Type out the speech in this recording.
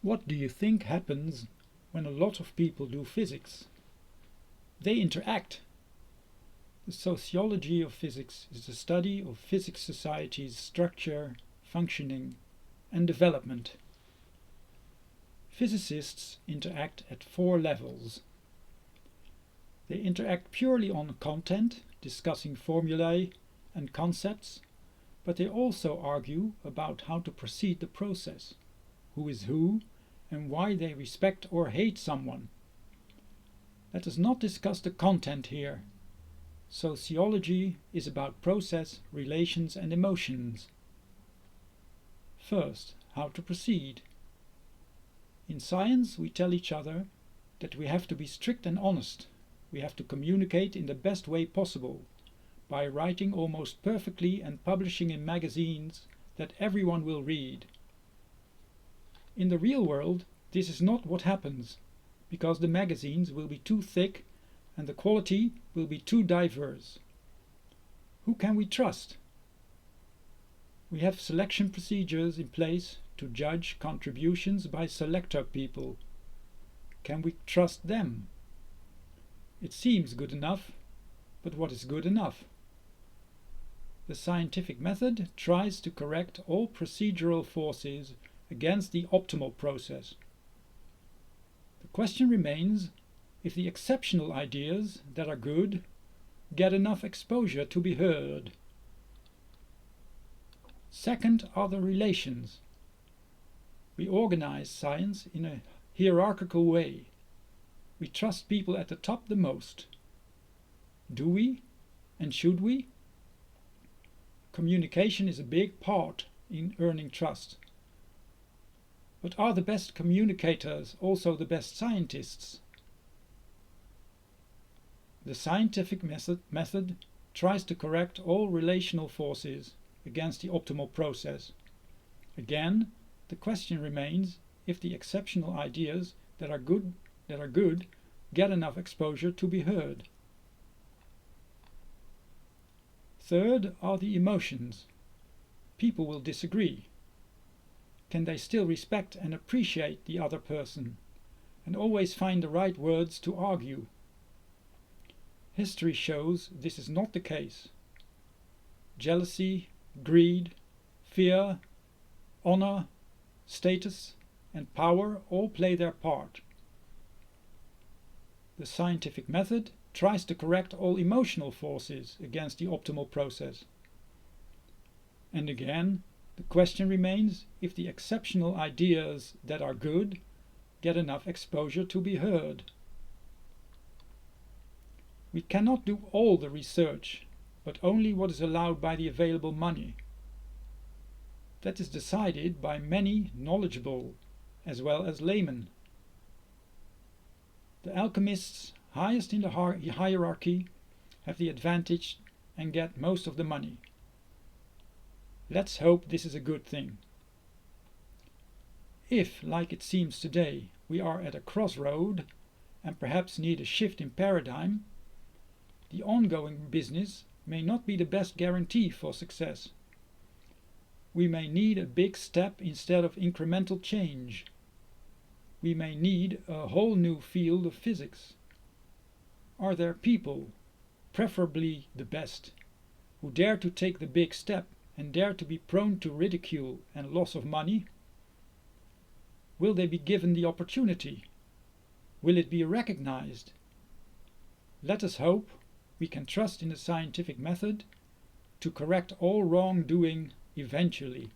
What do you think happens when a lot of people do physics? They interact. The sociology of physics is the study of physics society's structure, functioning, and development. Physicists interact at 4 levels. They interact purely on content, discussing formulae and concepts, but they also argue about how to proceed the process, who is who, and why they respect or hate someone. Let us not discuss the content here. Sociology is about process, relations, and emotions. First, how to proceed. In science, we tell each other that we have to be strict and honest. We have to communicate in the best way possible, by writing almost perfectly and publishing in magazines that everyone will read. In the real world, this is not what happens, because the magazines will be too thick and the quality will be too diverse. Who can we trust? We have selection procedures in place to judge contributions by selector people. Can we trust them? It seems good enough, but what is good enough? The scientific method tries to correct all procedural forces against the optimal process. The question remains if the exceptional ideas that are good get enough exposure to be heard. Second are the relations. We organize science in a hierarchical way. We trust people at the top the most. Do we? And should we? Communication is a big part in earning trust. But are the best communicators also the best scientists? The scientific method tries to correct all relational forces against the optimal process. Again, the question remains if the exceptional ideas that are good get enough exposure to be heard. Third are the emotions. People will disagree. Can they still respect and appreciate the other person, and always find the right words to argue? History shows this is not the case. Jealousy, greed, fear, honor, status, and power all play their part. The scientific method tries to correct all emotional forces against the optimal process. And again, the question remains if the exceptional ideas that are good get enough exposure to be heard. We cannot do all the research, but only what is allowed by the available money. That is decided by many knowledgeable as well as laymen. The alchemists, highest in the hierarchy, have the advantage and get most of the money. Let's hope this is a good thing. If, like it seems today, we are at a crossroad and perhaps need a shift in paradigm, the ongoing business may not be the best guarantee for success. We may need a big step instead of incremental change. We may need a whole new field of physics. Are there people, preferably the best, who dare to take the big step and dare to be prone to ridicule and loss of money? Will they be given the opportunity? Will it be recognized? Let us hope we can trust in the scientific method to correct all wrongdoing eventually.